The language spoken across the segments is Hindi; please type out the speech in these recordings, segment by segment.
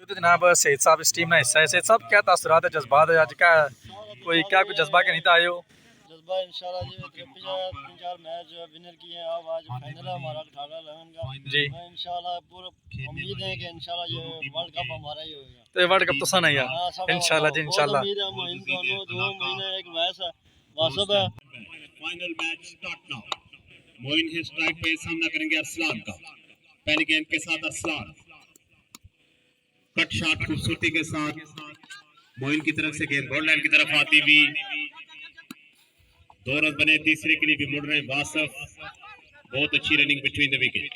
तो जनाब सईद साहब इस टीम में हिस्सा है। सईद साहब क्या तासुरात है, जज्बात है आज का, कोई जज्बा के नहीं था आए हो? जज्बा इंशाल्लाह जी पिछले 3-4 मैच विनर किए हैं। अब आज फाइनल है हमारा 18-11 का जी इंशाल्लाह। पूरा उम्मीद है कि इंशाल्लाह ये वर्ल्ड कप हमारा ही होगा। तो ये वर्ल्ड कप तो सन है यार, इंशाल्लाह जी इंशाल्लाह। उम्मीद है मोइन दोनों 2 महीने एक मैच है वासब है। Final match start now. Moin है स्ट्राइक पे, सामना करेंगे अरसलान का। पहली गेंद के साथ अरसलान कट शॉट खूबसूरती के साथ मोइन की तरफ से गेंद बॉल लाइन की तरफ आती हुई 2 रन बने। तीसरे के लिए भी मुड़ रहे हैं वासफ। बहुत अच्छी रनिंग बिटवीन द विकेट।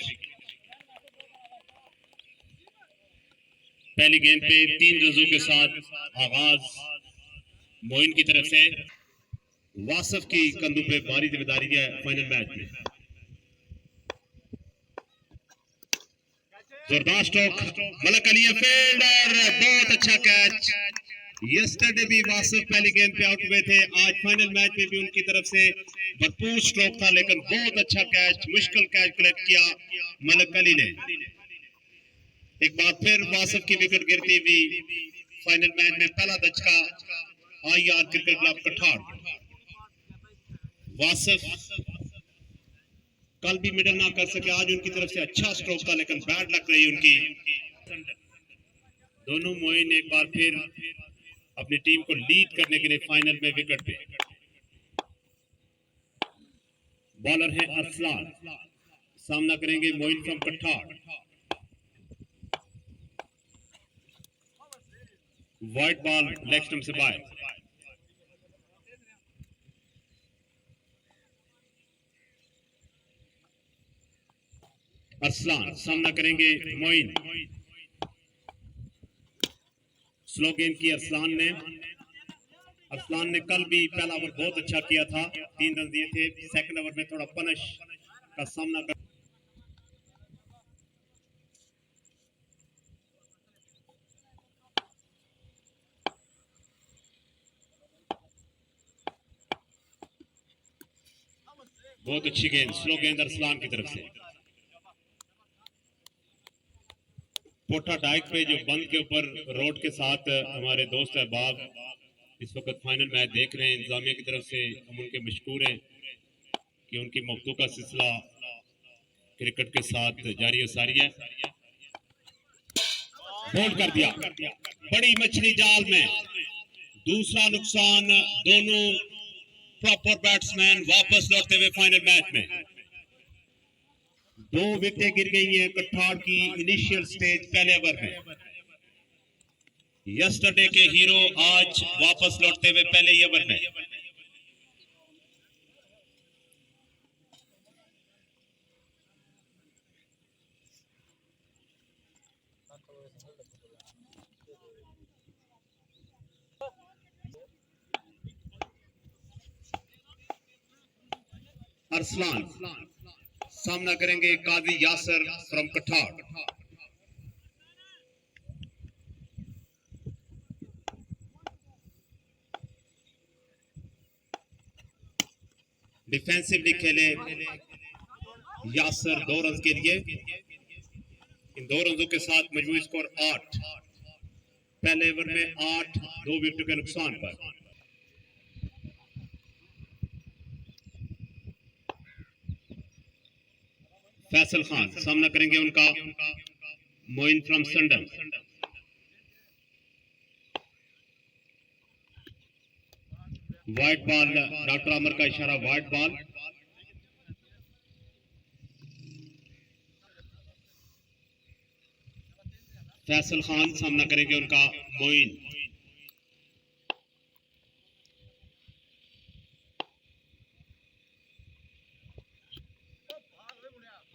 पहली गेंद पे 3 रनों के साथ आगाज मोइन की तरफ से। वासफ की कंधों पे भारी जिम्मेदारी है फाइनल मैच में। जोरदार स्ट्रोक मलक अली फील्डर, बहुत अच्छा कैच। यस्टरडे भी वासफ पहली गेंद पे आउट हुए थे, आज फाइनल मैच में भी उनकी तरफ से भरपूर स्ट्रोक था, लेकिन बहुत अच्छा कैच, मुश्किल कैच कलेक्ट किया मलक अली ने। एक बार फिर वासफ की विकेट गिरती हुई फाइनल मैच में पहला दचका आईआर क्रिकेट क्लब कठाड़। वासफ कल भी मिडल ना कर सके, आज उनकी तरफ से अच्छा स्ट्रोक था, लेकिन बैड लग रही उनकी। दोनों मोइन एक बार फिर अपनी टीम को लीड करने के लिए फाइनल में विकेट पे। बॉलर है अरसलान, सामना करेंगे Moin from Kathar. Wide ball leg stump से बाहर। अरसलान सामना करेंगे मोइन। स्लो गेंद की अरसलान ने कल भी पहला ओवर बहुत अच्छा किया था, 3 रन दिए थे। सेकंड ओवर में थोड़ा पनिश का सामना कर। बहुत अच्छी गेंद, स्लो गेंद अरसलान की तरफ से। पोटा डाइक पे जो बंद के ऊपर रोड के साथ हमारे दोस्त अहबाब इस वक्त फाइनल मैच देख रहे हैं, इंतजामिया की तरफ से हम उनके मशकूर हैं कि उनकी मखदू का सिलसिला क्रिकेट के साथ जारी और सारी है। बोल्ड कर दिया, बड़ी मछली जाल में, दूसरा नुकसान। दोनों प्रॉपर बैट्समैन वापस लौटते हुए फाइनल मैच में। 2 विकेटें गिर गई हैं कठाड़ की इनिशियल स्टेज पहले ओवर में। यस्टरडे के हीरो आज वापस लौटते हुए पहले ही ओवर में। अरसलान सामना करेंगे काजी यासर फ्रॉम कठाड़। डिफेंसिवली खेले यासर 2 रन के लिए। इन 2 रनों के साथ मजमूई स्कोर 8। पहले ओवर में 8, 2 विकेट के नुकसान पर। फैसल खान सामना करेंगे उनका Moin from Sandan. Wide ball, doctor Aamer का इशारा, वाइट बॉल। फैसल खान सामना करेंगे उनका Moin.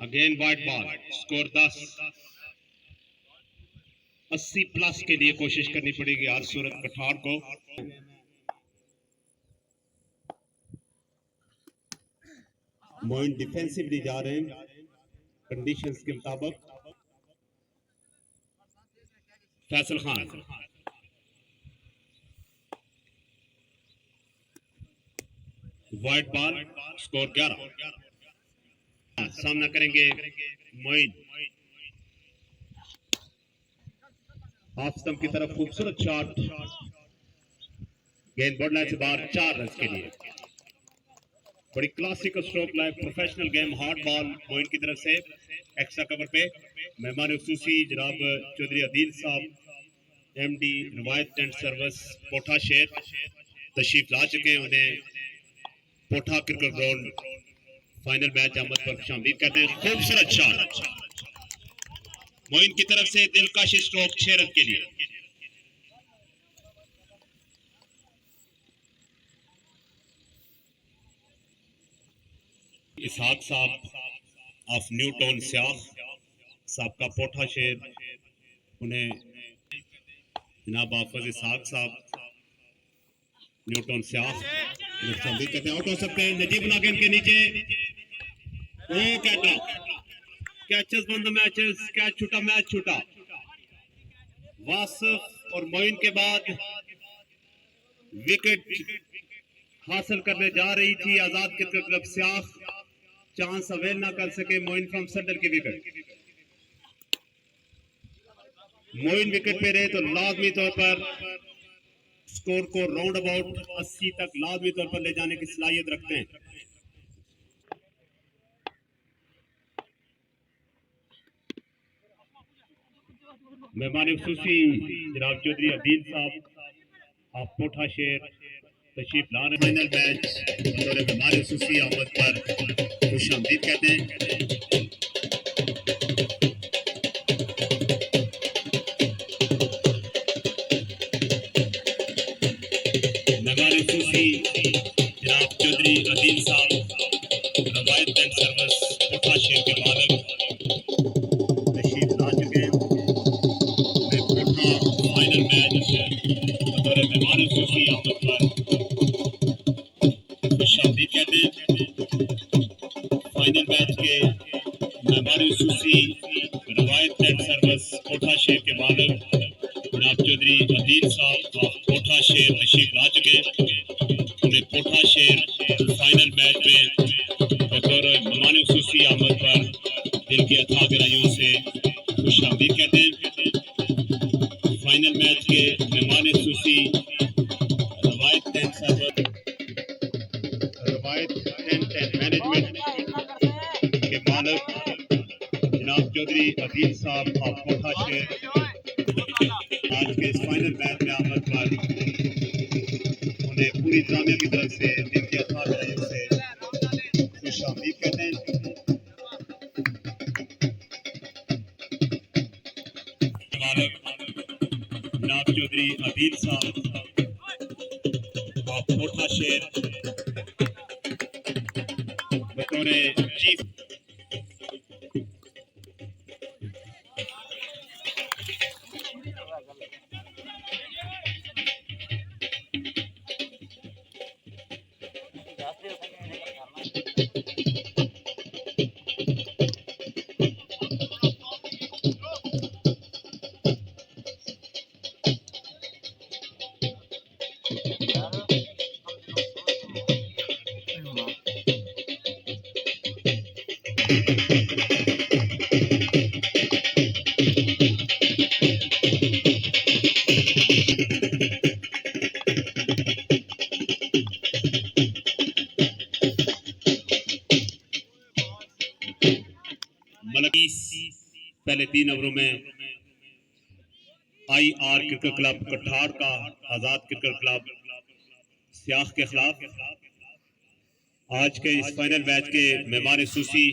Again white ball, score 10। 80 plus के लिए कोशिश करनी पड़ेगी हर सूरत कठाड़ को। मोइन डिफेंसिवली जा रहे हैं कंडीशंस के मुताबिक। Faisal Khan white ball, score 11। सामना करेंगे मोइन। हाफ स्टंप की तरफ खूबसूरत शॉट, गेंद बॉर्डर लाइन से बाहर 4 रन के लिए। बड़ी classical stroke like professional game, hard ball Moin की तरफ से एक्स्ट्रा कवर पे। मेहमान खुसूसी जनाब चौधरी अदील साहब एमडी रवायत टेंट सर्विस पोठा शेर तशरीफ ला चुके हैं। उन्हें पोठा क्रिकेट ग्राउंड फाइनल मैच आमद पर खुशामदीद कहते हैं। खूबसूरत शॉट मोइन की तरफ से, दिलकश स्ट्रोक 6 रन के लिए। इसहाक साहब ऑफ न्यू टाउन स्याह साहब का पोठा शेर, उन्हें जनाब हाफिज इसहाक साहब न्यू टाउन स्याह कहते हैं। आउट हो सकते हैं नजीब नागिन के नीचे। ओ कैचेस बन द मैचेस, कैच छूटा, मैच छूटा। वासिफ और मोइन के बाद विकेट हासिल करने जा रही थी आजाद क्रिकेट क्लब स्याह, चांस अवेल ना कर सके मोइन फ्रॉम सेंटर की विकेट। मोइन विकेट पे रहे तो लाजमी तौर पर स्कोर को राउंड अबाउट 80 तक लाजमी तौर पर ले जाने की सलाहियत रखते हैं। मेहमान खुसूसी जनाब चौधरी अदील साहब आप पोठा शेर तशरीफ ला रहे। फाइनल मैच बतौर मेहमान खुसूसी आमद पर खुशामदीद कहते हैं। मेहमान खुसूसी जनाब चौधरी अदील साहब रवायत टेंट सर्विस पोठा शेर के मालिक तशरीफ ला चुके हैं। फाइनल मैच बतौर मेहमान खुसूसी आमद पर खुशामदीद कहते हैं। फाइनल मैच के मेहमान खुसूसी रवायत टेंट सर्विस कोठा शेर के मालिक जनाब चौधरी अदील साहब ऑफ कोठा शेर तशरीफ ला चुके। उन्हें कोठा शेर फाइनल मैच में बतौर मेहमान खुसूसी आमद पर दिल की अथाह गहराइयों से खुशामदीद कहते हैं। फाइनल मैच के मेहमान खुसूसी रवायत टेंट सर्विस रवायत टेंट एंड मैनेजमेंट के मालिक जनाब चौधरी अदील साहब ऑफ कोठा शेर आज के इस फाइनल मैच में आमद पर उन्हें पूरी इंतजामिया की तरफ से दिल की अथाह गहराइयों से खुशामदीद कहते हैं। जनाब चौधरी अदील साहब ऑफ कोठा शेर बतौर चीफ पहले 3 ओवरों में IR क्रिकेट क्लब कठाड़ का आजाद क्रिकेट क्लब स्याह के खिलाफ। आज के इस फाइनल मैच के मेहमान खुसूसी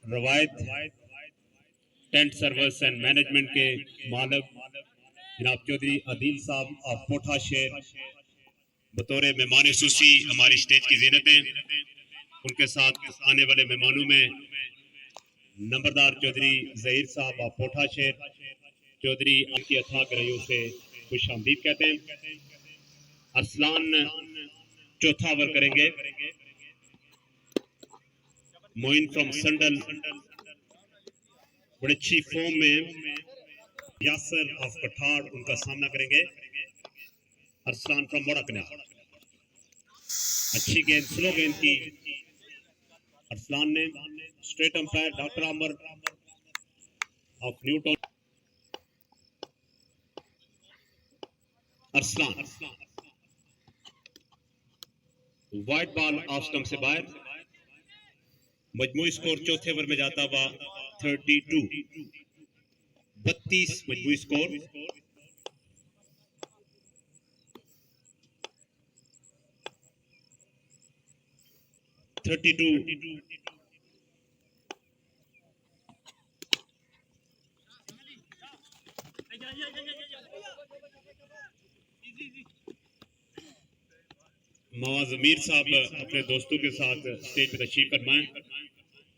रवायत टेंट सर्विस एंड मैनेजमेंट के मालिक जनाब चौधरी अदील साहब ऑफ कोठा शेर बतौर मेहमान खुसूसी हमारी स्टेज की ज़ीनतें। उनके साथ आने वाले मेहमानों में नंबरदार चौधरी जहीर साहब ऑफ कोठा शेर, चौधरी की अथाह गहराइयों से खुशामदीद कहते हैं। अरसलान चौथा ओवर करेंगे। मोइन फ्रॉम संडल बड़ी अच्छी फॉर्म में यासर ऑफ कठाड़ उनका सामना करेंगे। अरसलान फ्रॉम मोड़कना, अच्छी गेंद, स्लो गेंद की अरसलान ने। स्ट्रेट अंपायर डॉक्टर आमर of new town Arsalan wide ball off stump से बाहर। मजमूई स्कोर चौथे ओवर में जाता हुआ 32 मजमूई स्कोर। नवाज अमीर साहब अपने दोस्तों के साथ स्टेज पर तशरीफ फरमाएं।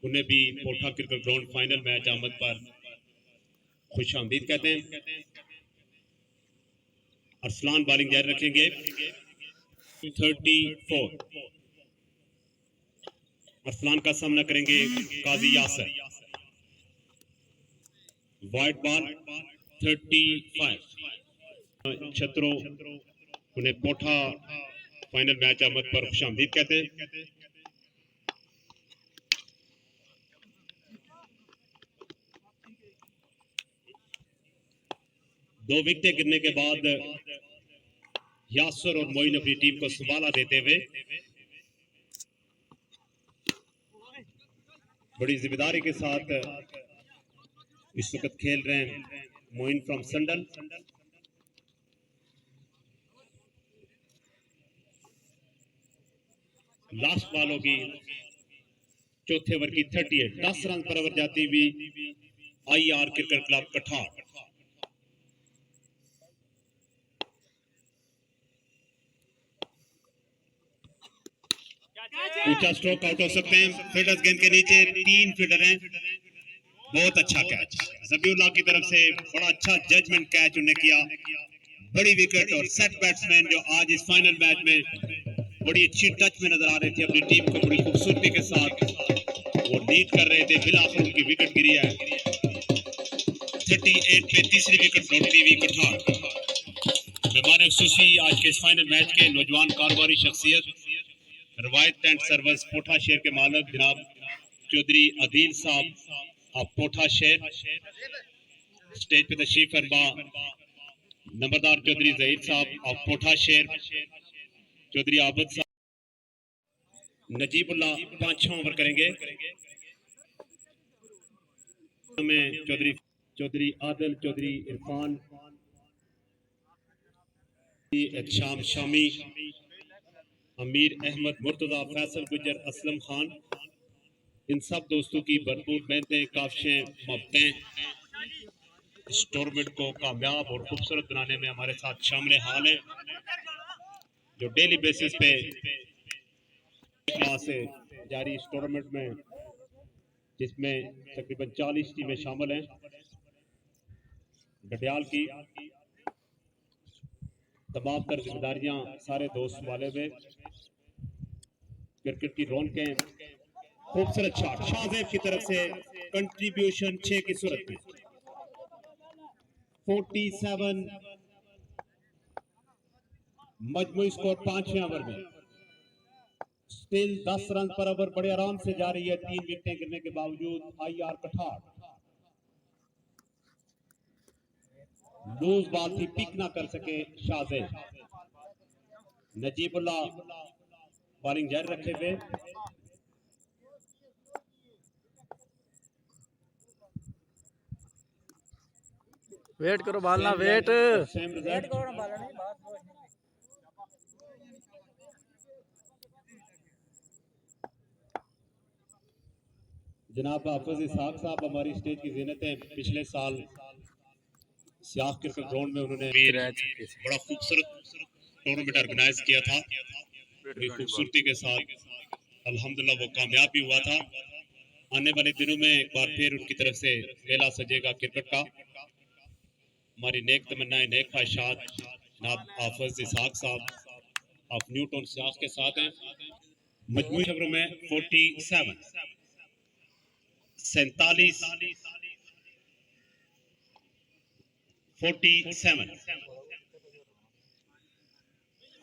उन्हें भी कोठा क्रिकेट ग्राउंड फाइनल मैच आमद पर खुशामदीद कहते हैं। अरसलान बॉलिंग जारी रखेंगे। 34 अरसलान का सामना करेंगे काजी यासर। वाइड बॉल 35 छत्रो उन्हें कोठा फाइनल मैच आमद पर खुशामदीद कहते हैं। दो विकेटें गिरने के बाद यासर और मोइन अपनी टीम को संभाला देते हुए बड़ी जिम्मेदारी के साथ इस वक्त खेल रहे हैं मोइन फ्रॉम संडल। लास्ट बॉल होगी चौथे ओवर की 38 10 रन पर ओवर जाती हुई IR क्रिकेट क्लब कठार। ऊंचा स्ट्रोक आउट हो सकते हैं। फील्डर्स गेंद के नीचे 3 फील्डर हैं। बहुत अच्छा कैच जबीउल्लाह की तरफ से, बड़ा अच्छा जजमेंट कैच उन्हें किया। बड़ी विकेट और सेट बैट्समैन जो आज इस फाइनल मैच में बड़ी अच्छी टच में नजर आ रहे थे, अपनी टीम को बड़ी खूबसूरती के साथ वो लीड कर रहे थे। बिलाखिर उनकी विकेट गिरी है। 38 पे तीसरी विकेट लौटती हुई कठार। मेहमान खुसूसी आज के इस फाइनल मैच के नौजवान कारोबारी शख्सियत रवायत एंड सर्विस पोठा शहर के मालिक जनाब चौधरी आदिल साहब ऑफ पोठा शहर स्टेज पे तशरीफ फरमा। नंबरदार चौधरी जहीर साहब ऑफ पोठा शहर, चौधरी आबद साहब, नजीबुल्लाह 5 ओवर करेंगे। चौधरी आदिल, चौधरी इरफान, शाम शामी, अमीर अहमद, मुर्तजा, फैसल गुजर, असलम खान, इन सब दोस्तों की भरपूर मेहनतें, काविशें, मोहब्बतें इस टूर्नामेंट को कामयाब और खूबसूरत बनाने में हमारे साथ शामिल हाल हैं। जो डेली बेसिस पे से जारी इस टूर्नामेंट में, जिसमें तकरीबन 40 टीमें शामिल हैं। गडियाल की तमाम तर जिम्मेदारियां सारे दोस्त वाले में, क्रिकेट की रौनकें, खूबसूरत शॉट शाहजेब की तरफ से कंट्रीब्यूशन 6 की सूरत में। 47 मजमूई स्कोर 5वें ओवर में। स्टिल 10 रन पर ओवर बड़े आराम से जा रही है 3 विकेटें गिरने के बावजूद IR कठार। लूज बॉल थी, पिक ना कर सके शाहजेब। नजीबुल्लाह बॉलिंग जारी रखे हुए। वेट करो बालना, वेट करो ना बाला नहीं बात वो नहीं। जनाब हाफिज इसहाक साहब हमारी स्टेज की ज़ीनत है। पिछले साल सियाह क्रिकेट ग्राउंड में उन्होंने बड़ा खूबसूरत टूर्नामेंट ऑर्गेनाइज किया था। बड़ी खूबसूरती के साथ अल्हम्दुलिल्लाह वो कामयाब भी हुआ था। आने वाले दिनों में एक बार फिर उनकी तरफ से मेला सजेगा क्रिकेट का। हमारी नेक तमन्नाएं, नेक ख्वाहिशात जनाब हाफिज इसहाक साहब ऑफ न्यूटन सियाह के साथ हैं। मजमूई खबरों में 47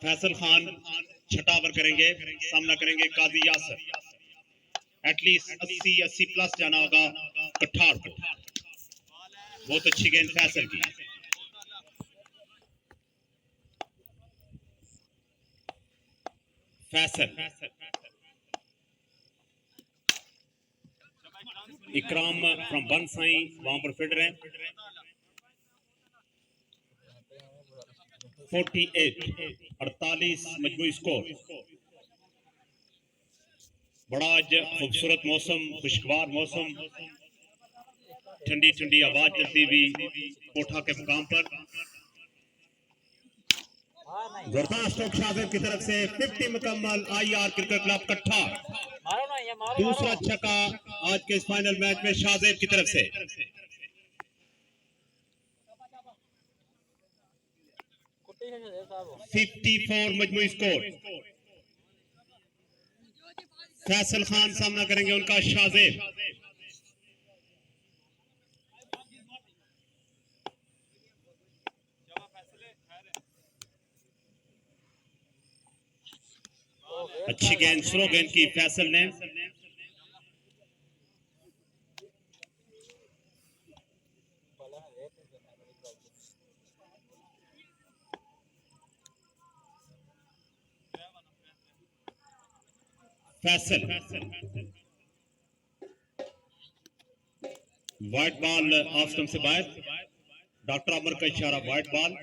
फैसल खान छठा ओवर करेंगे। सामना करेंगे काजी यासर। एटलीस्ट 80 प्लस जाना होगा कठार को। बहुत अच्छी गेंद फैसल की। फैसल, इकराम फ्रॉम बनसाई वहां पर फील्डर हैं। 48 मजमूई स्कोर। बड़ा आज खूबसूरत मौसम, खुशगवार मौसम, ठंडी ठंडी आवाज चलती हुई कोठा के मुकाम पर। जोरदार स्ट्रोक शागिर्द की तरफ से 50 मुकम्मल। IR क्रिकेट क्लब कट्ठा दूसरा छक्का आज के इस फाइनल मैच में शाहजेब की तरफ से। 54 मजमूई स्कोर। फैसल खान सामना करेंगे उनका शाहजेब। अच्छी गेंद, स्लो गेंद की फैसल ने। Faisal white ball off stump से बाहर। डॉक्टर अमर का इशारा, वाइट बॉल।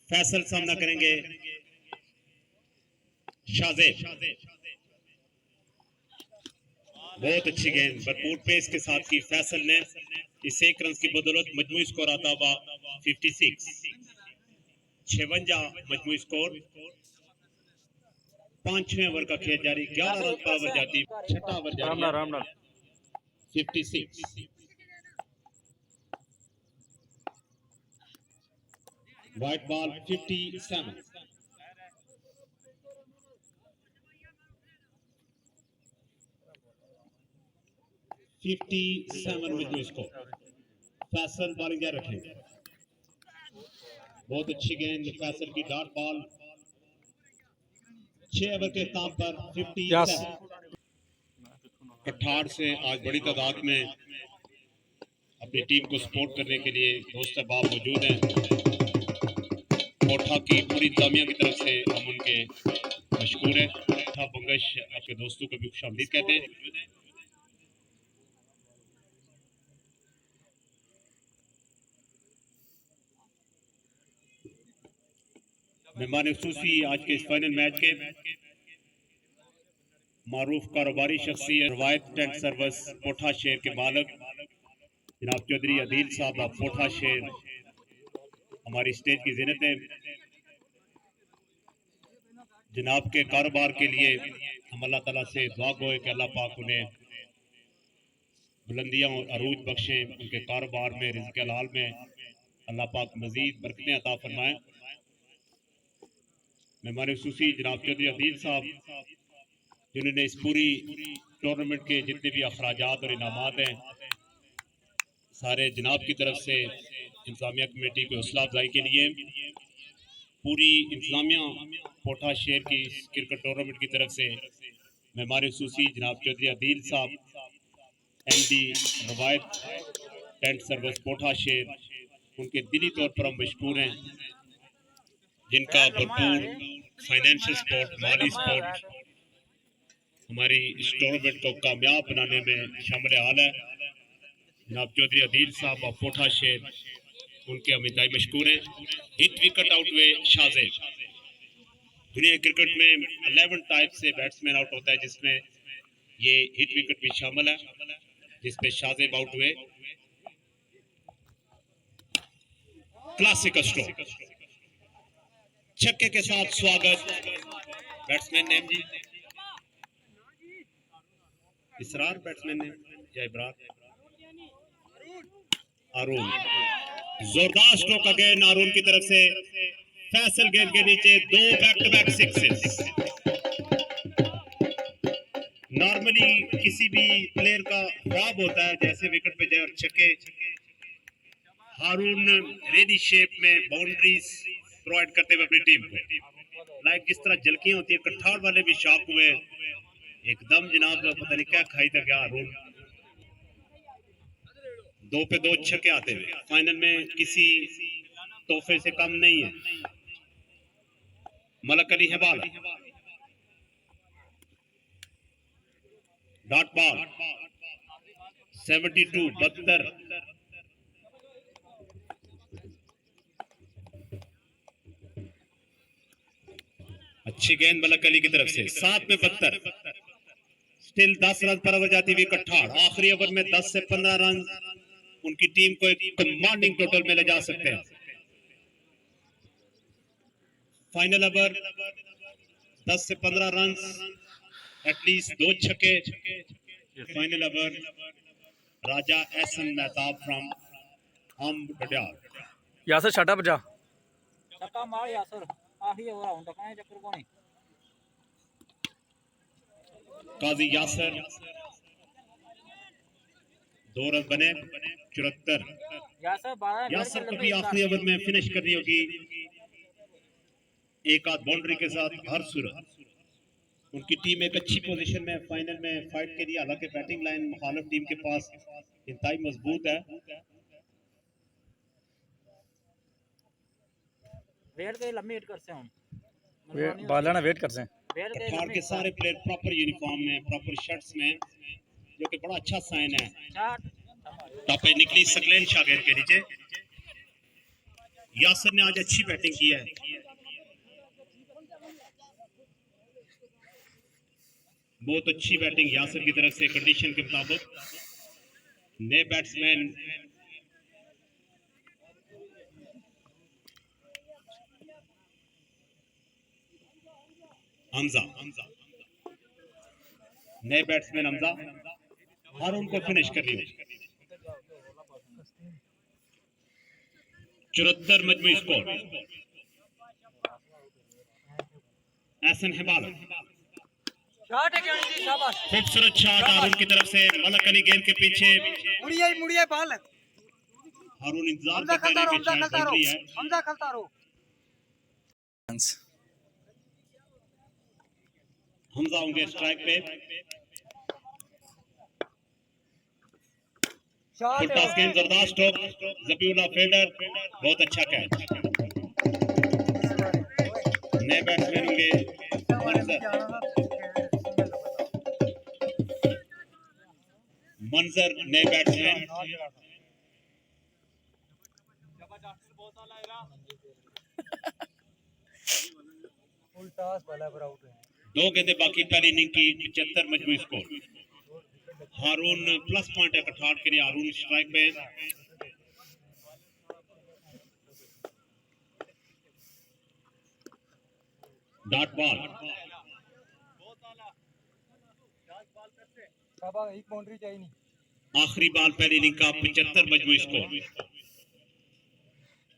फैसल सामना करेंगे शाहजेब। बहुत अच्छी गेंद, भरपूर पेस के साथ की फैसल ने। इस एक रन की बदौलत मजमूई स्कोर आता हुआ 56। 56 मजमूई स्कोर। 5वें ओवर का खेल जारी। 11 रन पर ओवर जाती, छठा ओवर जारी है। 56 वाइट बॉल। 57 मजमूई स्कोर। फैसल बॉलिंग जारी रखेंगे। बहुत अच्छी गेंद फैसल की, डॉट बॉल। 6 ओवर के काम पर 57। कठार से आज बड़ी तादाद में अपनी टीम को सपोर्ट करने के लिए दोस्त अहबाब मौजूद हैं। कोठा की पूरी इंतजामिया की तरफ से हम उनके मशकूर हैं। बंगश आपके दोस्तों को भी खुशामदीद कहते हैं। मेहमान खुसूसी आज के इस फाइनल मैच के मारूफ कारोबारी शख्सियत, रवायत टेंट सर्विस कोठा शहर के मालिक जनाब चौधरी अदील साहब ऑफ कोठा शहर हमारी स्टेज की ज़ीनत है। जनाब के कारोबार के लिए हम अल्लाह ताला से दुआ गो कि अल्लाह पाक उन्हें बुलंदियां और अरूज बख्शें, उनके कारोबार में, रिज़्क़ हलाल में अल्लाह पाक मजीद बरकतें अता फरमाएं। मेहमान खुसूसी जनाब चौधरी अदील साहब जिन्होंने इस पूरी टूर्नामेंट के जितने भी अखराजात और इनामात हैं सारे जनाब की तरफ से इंतजामिया कमेटी को हौसला अफजाई के लिए, पूरी इंतजामिया कोठा शहर की क्रिकेट टूर्नामेंट की तरफ से मेहमान खुसूसी जनाब चौधरी अदील साहब MD रवायत टेंट सर्विस कोठा शहर, उनके दिली तौर पर हम मशकूर हैं जिनका भरपूर फाइनेंशियल सपोर्ट, माली सपोर्ट हमारी इस टूर्नामेंट को कामयाब बनाने में शामिल हाल है। जनाब चौधरी अदील साहब ऑफ कोठा शहर, उनके हम इंतहाई मशकूर हैं। हिट विकेट आउट हुए शाहजेब। दुनिया क्रिकेट में 11 टाइप से बैट्समैन आउट होता है जिसमें ये हिट विकेट भी शामिल है, जिसमें शाहजेब आउट हुए। क्लासिक स्ट्रोक छक्के के साथ स्वागत बैट्समैन नेम जी इसरार, बैट्समैन ने या इब्रार अरुण। जोरदार स्ट्रोक अगेन अरुण की तरफ से। फैसल गेंद के नीचे 2 back to back sixes. Normally किसी भी प्लेयर का ख्वाब होता है जैसे विकेट पे जाए और छक्के। हारून रेडी शेप में बाउंड्रीज प्रोवाइड करते हुए अपनी टीम को, लाइक जिस तरह झलकियां होती है। कठार वाले भी शॉक हुए एकदम, जनाब पता नहीं क्या खाई था क्या हारून। 2 पे 2 छक्के आते हुए फाइनल में किसी तोहफे से कम नहीं है। Malak Ali Hebal, dot ball 72 72। अच्छी गेंद मलक अली की तरफ से, 7 में 72। स्टिल 10 रन पर ओवर जाती हुई कठाड़। आखिरी ओवर में 10 से 15 रन उनकी टीम को एक कमांडिंग टोटल में ले जा सकते हैं। फाइनल ओवर 10 से 15 रन, एटलीस्ट 2 छक्के। Final over Raja Ehsan Mehtab from Ambadyar. Yasir छठा बजा छक्का मार यासर, आखिरी ओवर आउंदा काहे चक्कर कोनी। काजी यासर 2 रन बने 74। यासर 12 यासर को भी आखिरी ओवर में फिनिश करनी होगी एक आध बाउंड्री के साथ। हर सूरत उनकी टीम एक अच्छी पोजीशन में फाइनल में फाइट के लिए, हालांकि बैटिंग लाइन मुखालिफ टीम के पास इंतहाई मजबूत है। वेट के लंबी हिट करते हैं हम, बाला ना वेट कर से। वेट के कठार के सारे प्लेयर प्रॉपर यूनिफॉर्म में, प्रॉपर शर्ट्स में, जो कि बड़ा अच्छा साइन है। शॉट टॉप पे निकली सकलेन शागिर के नीचे। यासर ने आज अच्छी बैटिंग की है। बहुत अच्छी बैटिंग यासर की तरफ से कंडीशन के मुताबिक। नए बैट्समैन हमजा, नए बैट्समैन हमजा हारून को फिनिश कर लिया। 74 मजमूई स्कोर। एहसन हेबाल, शॉट है क्या जी, शाबाश। खूबसूरत शॉट हारून की तरफ से। मलक अली गेंद के पीछे, मुड़िए बाल हारून इंतजार हमजा करते खलता रहे रहो, कि शायद बाउंड्री है। हमजा खलता रहो। हमजा होंगे स्ट्राइक पे। शॉट फुल टॉस गेंद, जबरदस्त स्ट्रोक, जबीउल्लाह फील्डर, बहुत अच्छा कैच। नए बैट्समैन होंगे मंजर, नए बैट्समैन। फुल टॉस वाला पर आउट है। 2 गेंदें बाकी पहली इनिंग की। 75 मजमूई स्कोर। हारून प्लस पॉइंट है कठाड़ के लिए। हारून स्ट्राइक पे। डॉट बॉल शाबाश, एक बाउंड्री चाहिए नहीं। आखिरी बॉल पहली इनिंग का। 75 मजमूई स्कोर।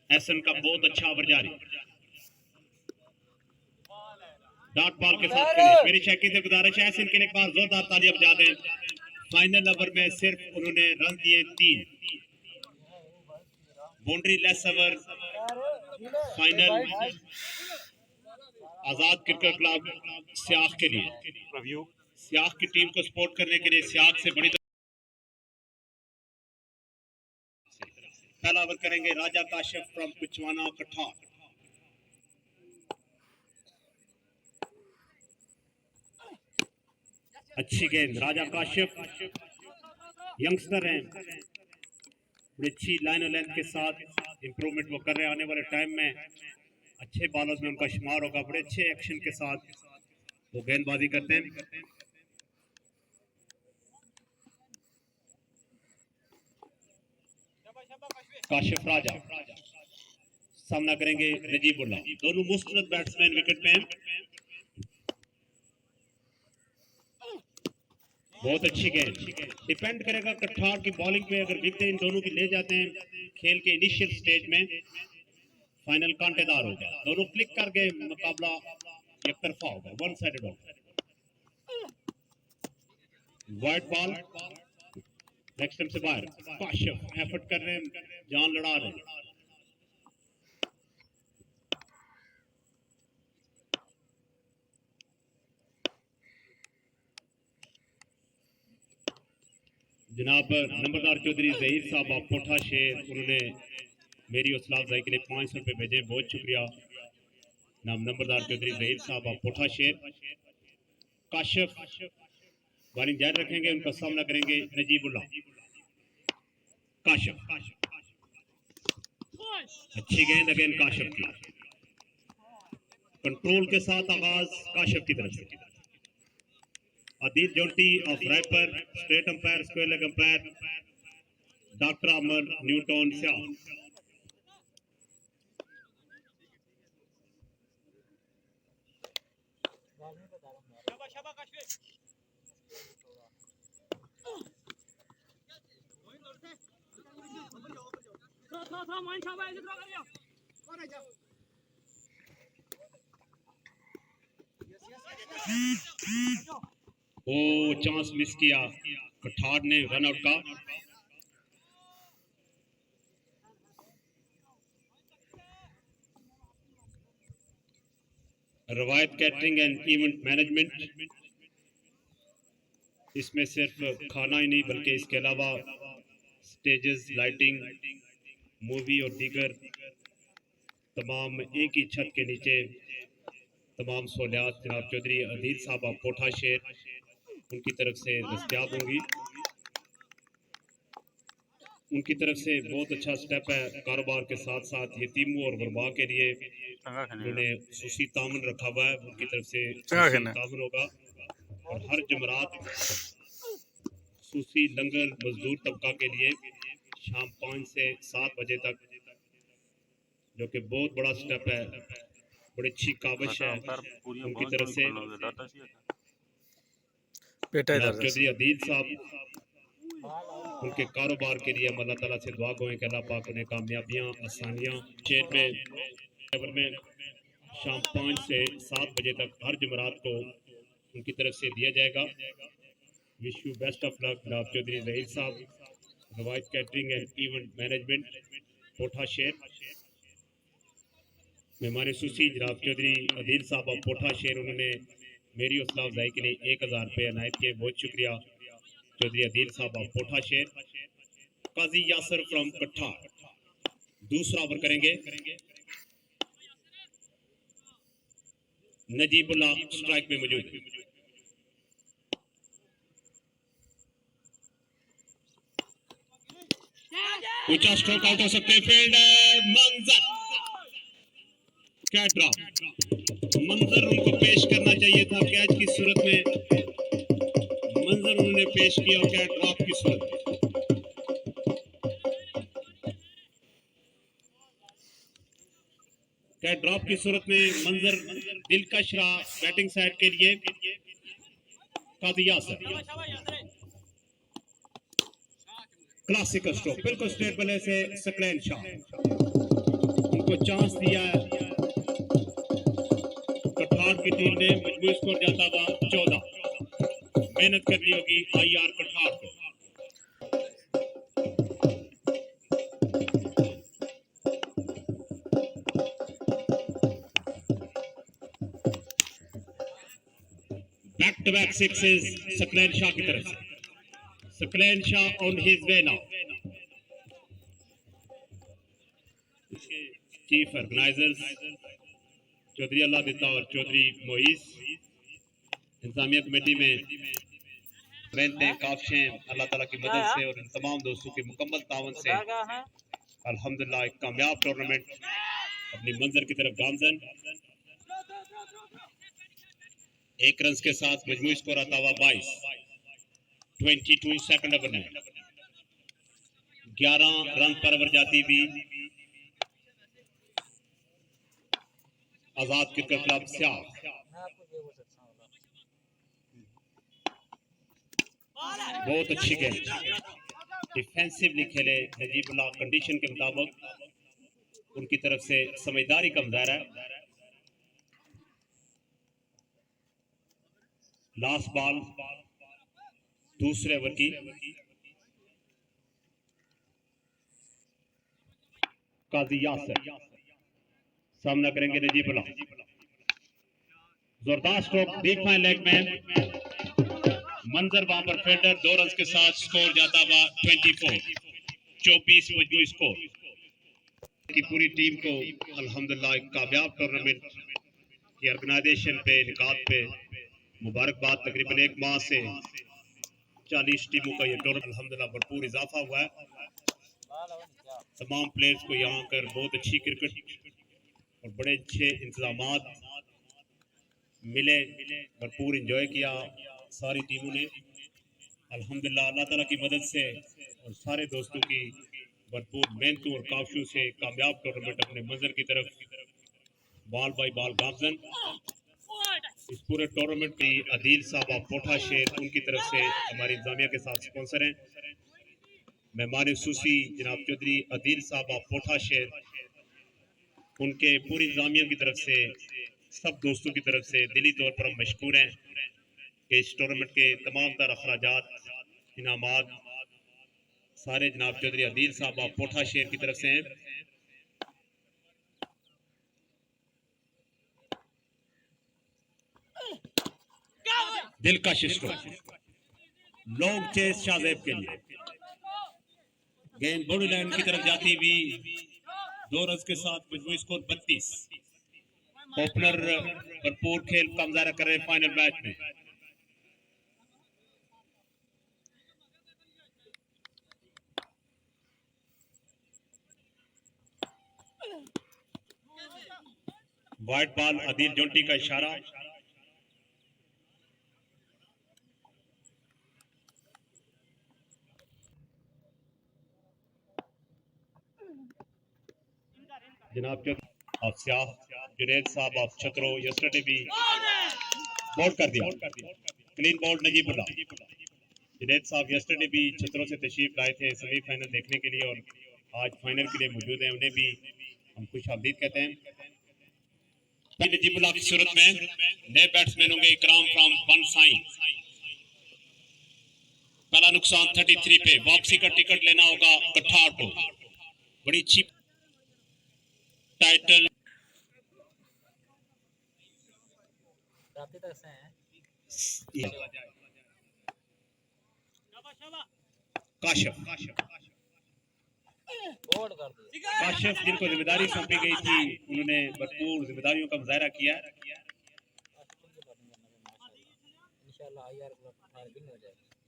एहसन का बहुत अच्छा ओवर जारी। डॉट बॉल के साथ फिनिश। मेरी शैकी से गुजारिश है एहसन के लिए एक बार जोरदार तालियां बजा दें। फाइनल ओवर में सिर्फ उन्होंने रन दिए 3। Boundary less over. फाइनल आजाद क्रिकेट क्लब सियाख के लिए, सियाख की टीम को सपोर्ट करने के लिए सियाख से बड़ी पहला ओवर करेंगे राजा काशिफ फ्रॉम कुचवाना कठार। अच्छी गेंद, राजा काशिफ यंगस्टर हैं, बड़ी अच्छी लाइन और लेंथ के साथ इंप्रूवमेंट वो कर रहे हैं। आने वाले टाइम में अच्छे बॉलर्स में उनका शुमार होगा। बड़े अच्छे एक्शन के साथ वो गेंदबाजी करते हैं। काशिफ राजा सामना करेंगे नजीबुल्लाह। दोनों मुस्तरद बैट्समैन विकेट पे हैं। बहुत अच्छी गेंद। डिपेंड करेगा कठार की बॉलिंग पे। अगर विकेट इन दोनों की ले जाते हैं खेल के इनिशियल स्टेज में, फाइनल कांटेदार होगा। दोनों क्लिक कर गए, मुकाबला एक तरफा होगा, वन साइडेड होगा। वाइड बॉल नेक्स्ट टाइम से बाहर। काशिफ एफर्ट कर रहे हैं, जान लड़ा रहे हैं। जनाब नंबरदार चौधरी जहीर साहब आप कोठा शेर, उन्होंने मेरी हौसला अफजाई के लिए 500 रुपये भेजे, बहुत शुक्रिया। नाम नंबरदार चौधरी जहीर साहब आप कोठा शेर। काशिफ बॉलिंग जारी रखेंगे, उनका सामना करेंगे नजीबुल्लाह। काशिफ, अच्छी गेंद अगेन काशिफ की, कंट्रोल के साथ आगाज काशिफ की तरफ से। आदिल जोंटी ऑफ रैपर, state umpire, square leg umpire doctor Amar Newton स्याह। ओ चांस मिस किया कठार ने रन आउट का। रवायत कैटरिंग एंड इवेंट मैनेजमेंट, इसमें सिर्फ खाना ही नहीं बल्कि इसके अलावा स्टेजेस, लाइटिंग, मूवी और दीगर तमाम एक ही छत के नीचे तमाम सहूलियात जनाब चौधरी अदील साहब आप कोठा शेर उनकी तरफ से दस्तयाब होंगी। उनकी तरफ से बहुत अच्छा स्टेप है, कारोबार के साथ साथ यतीमों और गुरबा के लिए उन्होंने खुशी तामन रखा हुआ है, उनकी तरफ से तामन होगा। और हर जुमरात सूसी लंगर मजदूर तबका के लिए शाम 5 से 7 बजे तक, जो कि बहुत बड़ा स्टेप है, बड़ी अच्छी काविश है उनकी तरफ से। चौधरी अदील साहब उनके कारोबार के लिए अल्लाह ताला से दुआ करें कि अल्लाह पाक उन्हें कामयाबियाँ आसानियाँ शेर में शाम 5 से 7 बजे तक हर जुमरात को उनकी तरफ से दिया जाएगा। Wish you best of luck जनाब चौधरी जहीर साहब, रवायत कैटरिंग एंड इवेंट मैनेजमेंट कोठा शेर। मेहमान खुसूसी जनाब चौधरी अदील साहब और कोठा शेर, उन्होंने मेरी हौसला अफजाई के लिए 1000 रुपये अनायत किए, बहुत शुक्रिया चौधरी अदील साहब और कोठा शेर। काजी यासर फ्रॉम कठार दूसरा ओवर करेंगे। नजीबुल्लाह स्ट्राइक में मौजूद। ऊंचा स्ट्रोक आउट हो सकते हैं फील्डर मंजर, कैच ड्रॉप। मंजर उनको पेश करना चाहिए था कैच की सूरत में, मंजर उन्होंने पेश किया और कैच ड्रॉप की सूरत में। कैच ड्रॉप की सूरत में मंजर दिलकश रहा बैटिंग साइड के लिए। काजी यासर क्लासिकल स्ट्रोक, बिल्कुल स्ट्रेट बल्ले से सकलैन शाह, उनको चांस दिया है। कठार की टीम ने मजबूत स्कोर जाता हुआ 14, मेहनत करनी होगी आईआर कठार को। Back to back sixes Saqlain Shah की तरफ से। Saqlain Shah on his way now. Chief organizers Chaudhry Allah Ditta और चौधरी मोइस, इंतजामिया कमेटी में मेहनतें काफिशें अल्लाह ताला की मदद से और इन तमाम दोस्तों के मुकम्मल तावन से अल्हम्दुलिल्लाह एक कामयाब टूर्नामेंट अपनी मंजर की तरफ गामजन। 1 रन के साथ मजमूई स्कोर आता हुआ 22, 22 सेकंड ओवर में 11 रन पर ओवर जाती भी आजाद क्रिकेट क्लब स्याह। बहुत अच्छी गेंद, डिफेंसिवली खेले नजीबुल्लाह, कंडीशन के मुताबिक उनकी तरफ से समझदारी का मुजाहरा है। लास्ट बॉल दूसरे ओवर की। काजी यासर सामना करेंगे नजीबुल्लाह, जोरदार स्ट्रोक डीप फाइन लेग में। मंजर वहां पर फील्डर 2 रन के साथ स्कोर जाता हुआ 24, 24 मजमूई स्कोर। की पूरी टीम को अल्हम्दुलिल्लाह एक कामयाब टूर्नामेंट की ऑर्गेनाइजेशन पे निकात पे मुबारकबाद। तकरीबन एक माह से 40 टीमों का ये टूर्नामेंट अल्हम्दुलिल्लाह भरपूर इजाफा हुआ है। तमाम प्लेयर्स को यहाँ कर बहुत अच्छी क्रिकेट और बड़े अच्छे इंतजामात मिले, भरपूर इंजॉय किया सारी टीमों ने अल्हम्दुलिल्लाह। अल्लाह ताला की मदद से और सारे दोस्तों की भरपूर मेहनत और काफियों से कामयाब टूर्नामेंट अपने मंजर की तरफ बॉल बाई बॉल गामजन। इस पूरे टूर्नामेंट की अदील साहब ऑफ पोठा शेर उनकी तरफ से हमारी इंतजामिया के साथ स्पॉन्सर हैं। मेहमान सूसी जनाब चौधरी अदील साहब ऑफ पोठा शेर, उनके पूरी इंतजामिया की तरफ से सब दोस्तों की तरफ से दिली तौर पर हम मशकूर हैं कि इस टूर्नामेंट के तमाम तर अखराजात इनामात सारे जनाब चौधरी अदील साहब ऑफ पोठा शेर की तरफ से हैं। दिल का शिष्ट लॉन्ग चेस शाहजेब के लिए गेंद बॉडी लाइन की तरफ जाती हुई 2 रन के साथ मजमूई स्कोर 32। ओपनर भरपूर खेल का मुजाहरा कर रहे हैं फाइनल मैच में। वाइट बॉल अदील जोंटी का इशारा। जनाब ऑफ स्याह जुनैद साहब ऑफ छतरो यस्टरडे भी बॉल कर दिया, क्लीन बॉल नजीबुल्लाह। जुनैद साहब यस्टरडे भी छतरों से तशरीफ लाए थे सेमीफाइनल देखने के लिए और आज फाइनल के लिए मौजूद हैं, उन्हें भी हम खुश आमदीद कहते हैं। नजीबुल्लाह की सूरत में नए बैट्समैन होंगे इकराम फ्रॉम वन साइन। पहला नुकसान 33 पे, वापसी का टिकट लेना होगा कठार को। बड़ी अच्छी टाइटल काशिफ जिनको जिम्मेदारी सौंपी गई थी उन्होंने भरपूर जिम्मेदारियों का मुजाहरा किया।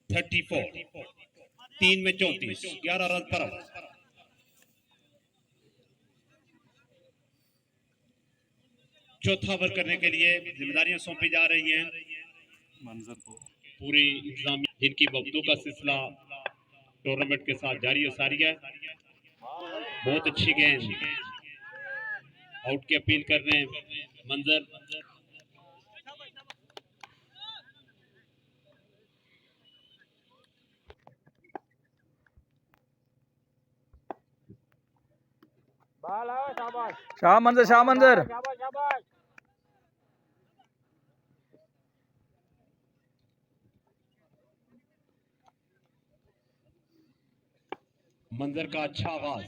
34 3 में 34 11 रन पर ओवर। चौथा ओवर करने के लिए जिम्मेदारियां सौंपी जा रही हैं मंजर को। पूरी इंतजामिया जिनकी वक्तों का सिलसिला टूर्नामेंट के साथ जारी और सारी है। बहुत अच्छी गेंद आउट की अपील कर रहे हैं मंजर। शाह मंजर, शाह मंजर। मंजर का अच्छा आगाज।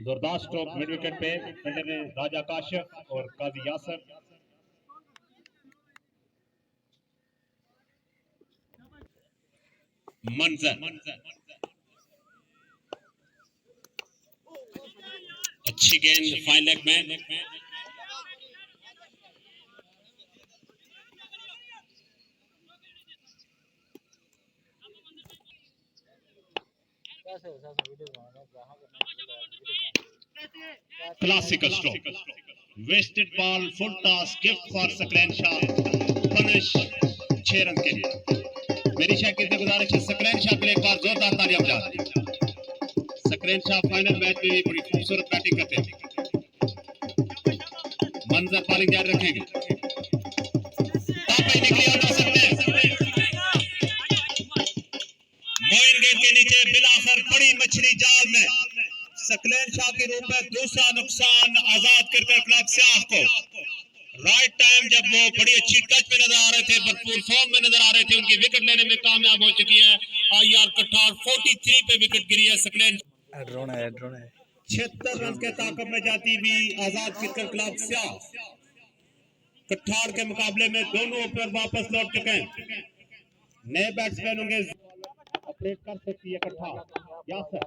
जोरदार स्ट्रोक मिड विकेट पे फील्डर ने राजा काशिफ और काजी यासर। मंजर अच्छी गेंद फाइन लेग में। Classical stroke, wasted ball, full toss, gift for Saqlain Shah, punish 6 run के लिए। मेरी शाकिर से गुजारिश है सकलैन शाह के लिए एक बार जोरदार तालियां बजा। सकलैन शाह फाइनल मैच में भी बड़ी खूबसूरत बैटिंग करते थे। मंजर बॉलिंग जारी रखेंगे। मोइन गेंद के नीचे बिलाखिर बड़ी मछली जाल में सकलैन शाह के रूप में दूसरा नुकसान आजाद क्रिकेट क्लब स्याह को। राइट टाइम जब वो बड़ी अच्छी टच पे नजर आ रहे थे, भरपूर फॉर्म में नजर आ रहे थे, उनकी विकेट लेने में कामयाब हो चुकी है। आईआर कठार 43 पे विकेट गिरी है। सकलैन 76 रन के ताकत में जाती हुई आजाद क्रिकेट क्लब स्याह कठार के मुकाबले में दोनों ओपनर वापस लौट चुके हैं। नए बैट्समैन होंगे ऑपरेट कर सकती है इकट्ठा। यासर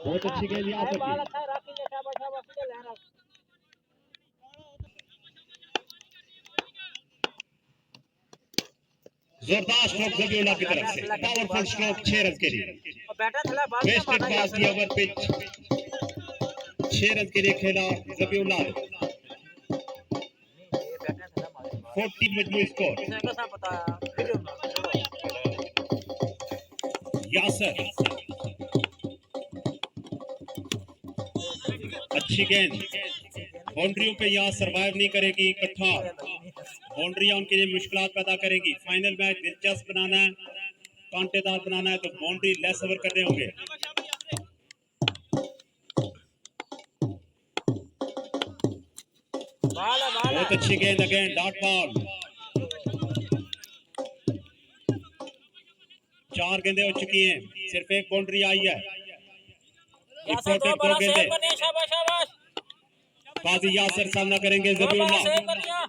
बहुत अच्छी गेंद यासर बाल की। अच्छा राखी ले शाबाश शाबाश ले रहा जोरदार स्ट्रोक जबीउल्लाह की तरफ से, पावरफुल स्ट्रोक 6 रन के लिए। और बैटर थला बाल क्या वेस्टेड मारना बॉल यासर की ओवर पिच 6 रन के लिए खेला जबीउल्लाह। ये बैटर थला मारे 40 मजमूई स्कोर। किसने कैसा पता वीडियो में छोड़ो यासर अच्छी गेंद, बाउंड्रियों पे यहाँ सरवाइव नहीं करेगी इकट्ठा। बाउंड्रियां उनके लिए मुश्किलात पैदा करेगी। फाइनल मैच दिलचस्प बनाना है, कांटेदार बनाना है तो बाउंड्री लेस ओवर करने होंगे। बहुत अच्छी गेंद, अगेन डॉट बॉल। 4 गेंदें हो चुकी हैं, सिर्फ एक बाउंड्री आई है। यासर दो बड़ा सेव बने शाबाश शाबाश काजी यासर सामना करेंगे दो बड़ा जबीउल्लाह। सेव कर दिया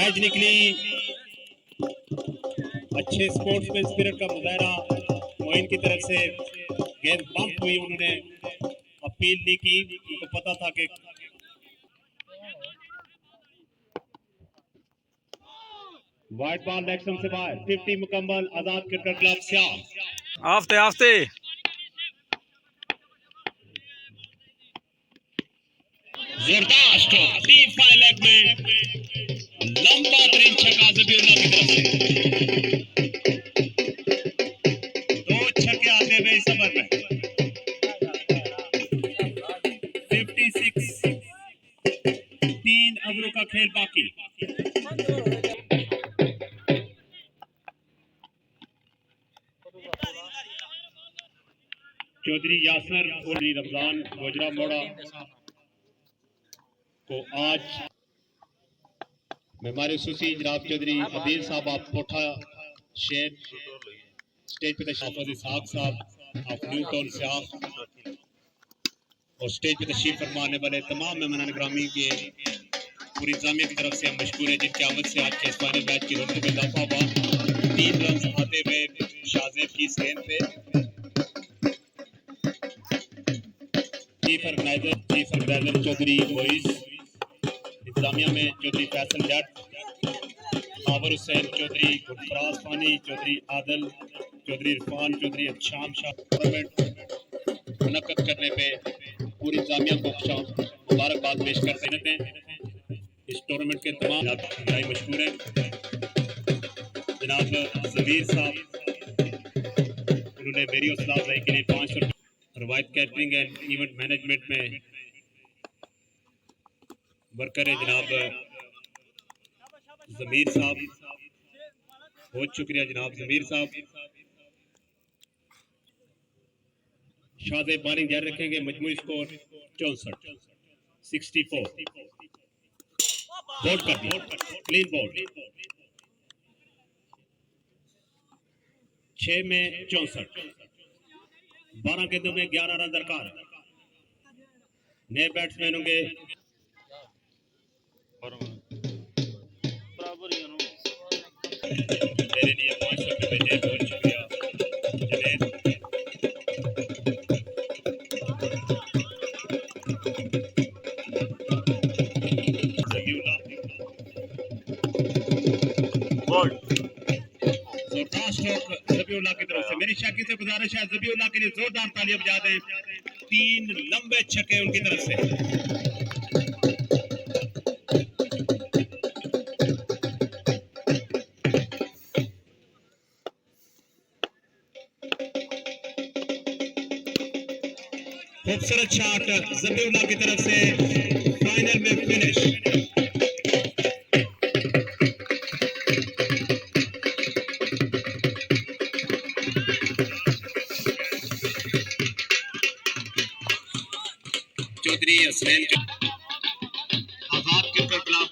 एज निकली। अच्छे स्पोर्ट्समैन स्पिरिट का मुजाहरा मोइन की तरफ से। गेंद बंप हुई, उन्होंने अपील नहीं की, उनको पता था कि वाइट बॉल लेग स्टंप से बाहर। 50 मुकम्मल। आजाद क्रिकेट क्लब श्याम। आफते आफते जोरदार स्ट्रोक डीप फाइन लेग में, लंबा तरीन छक्का जबीउल्लाह की तरफ से। 2 छक्के आते हुए इस ओवर में। 56, 3 ओवरों का खेल बाकी। चौधरी यासर और रमजान गोजरा मोड़ा को आज मेहमान खुसूसी जनाब चौधरी अदील साहब आप कोठा शेर स्टेज पे तशरीफ इसहाक साहब आप न्यू टाउन से आप और स्टेज पे तशरीफ फरमाने वाले तमाम मेहमान ग्रामी के पूरी इंतजामिया की तरफ से हम मशहूर हैं, जिनकी आमद से आज के फाइनल मैच की रौनक में इजाफा हुआ। 3 रन आते हुए शाहजेब की गेंद पे चीफ ऑर्गेनाइजर चौधरी मोइस, इंतजामिया में चौधरी फैसल जट, बाबर हुसैन चौधरी, गुलफराज फानी चौधरी, आदल चौधरी, इरफान चौधरी, शाम शाह टूर्नामेंट मुनक्कद करने पे पूरी इंतजामिया को मुबारकबाद पेश करते रहते हैं। इस टूर्नामेंट के तमाम मशहूर हैं जनाब जमीर साहब, उन्होंने मेरी हौसला अफजाई के लिए 500 रवायत कैटरिंग एंड इवेंट मैनेजमेंट में वर्कर है जनाब जमीर साहब। बहुत शुक्रिया जनाब जमीर साहब। शाहजेब बॉलिंग जारी रखेंगे। मजमूई स्कोर 64, 64। बोल्ड कर दिया, क्लीन बोल्ड। 6 में 64, 12 गेंदों में 11 रन दरकार। नए बैट्समैन होंगे मेरे लिए 500 रुपये भेजे, बहुत शुक्रिया जनेब। जोरदार स्ट्रोक जबीउल्लाह की तरफ से। मेरी शाकी से गुजारिश है जबीउल्लाह के लिए जोरदार तालियां बजा दें। 3 लंबे छक्के उनकी तरफ से। खूबसूरत शॉट जबीउल्लाह की तरफ से, फाइनल में फिनिश। चौधरी हसनैन आजाद क्रिकेट क्लब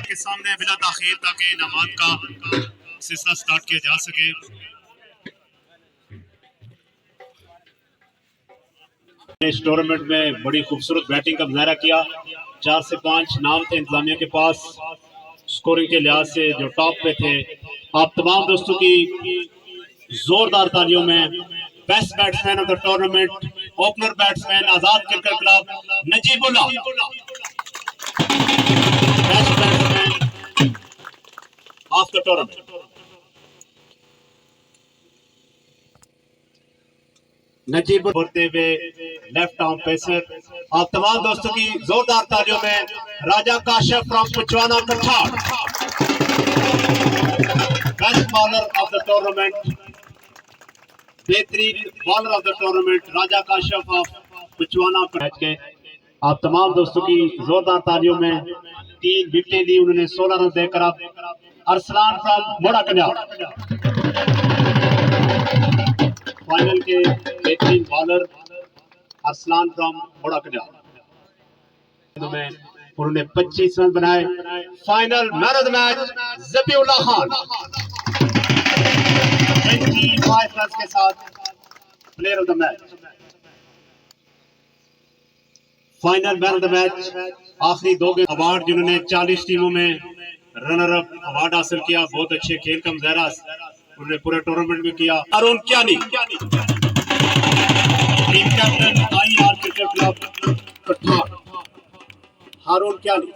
के सामने बिला ताखीर ताकि इनामात का सिलसिला स्टार्ट किया जा सके। इस टूर्नामेंट में बड़ी खूबसूरत बैटिंग का मुजाहरा किया। 4 से 5 नाम थे इंतजामिया के पास स्कोरिंग के लिहाज से जो टॉप पे थे। आप तमाम दोस्तों की जोरदार तालियों में best batsman of the tournament, opener batsman Azad cricket club Najibullah, best batsman of the tournament. Najib होते हुए लेफ्ट आर्म पेसर। आप तमाम दोस्तों की जोरदार तालियों में Raja Kashif from Puchwana Kathar, best bowler of the tournament, बेहतरीन bowler of the tournament Raja Kashif of Puchwana match के। आप तमाम दोस्तों की जोरदार तालियों में 3 विकेटें ली उन्होंने 16 रन देकर। आप अरसलान फ्रॉम मोड़ा कन्या फाइनल के बेहतरीन बॉलर अरसलान फ्रॉम मोड़ा कन्या में उन्होंने 25 रन बनाए। Final man of the match Zabiullah Khan 25 run के साथ player of the match. Final man of the match आखिरी 2 गेम अवार्ड जिन्होंने 40 टीमों में रनर अप अवार्ड हासिल किया। बहुत अच्छे खेल का मुजाहरा उन्होंने पूरे टूर्नामेंट में किया। Arun Kayani team captain IR cricket club Kathar, Haroon Kayani.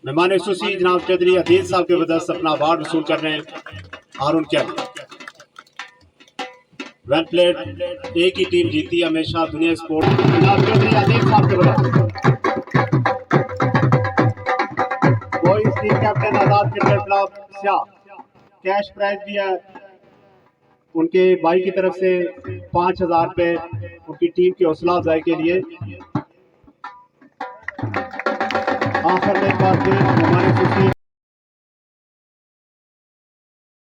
मेहमान खुसूसी जनाब चौधरी अदील साहब के बदौलत अपना अवार्ड वसूल कर रहे हैं हारून क्यानी। वेल प्लेड, एक ही टीम जीती हमेशा दुनिया स्पोर्ट। जनाब चौधरी अदील साहब के बदौलत बॉयज टीम कैप्टन आजाद क्रिकेट क्लब स्याह, कैश प्राइज भी है उनके भाई की तरफ से 5000 रुपए उनकी टीम की हौसला अफजाई के लिए। आखिर में एक बार फिर हमारे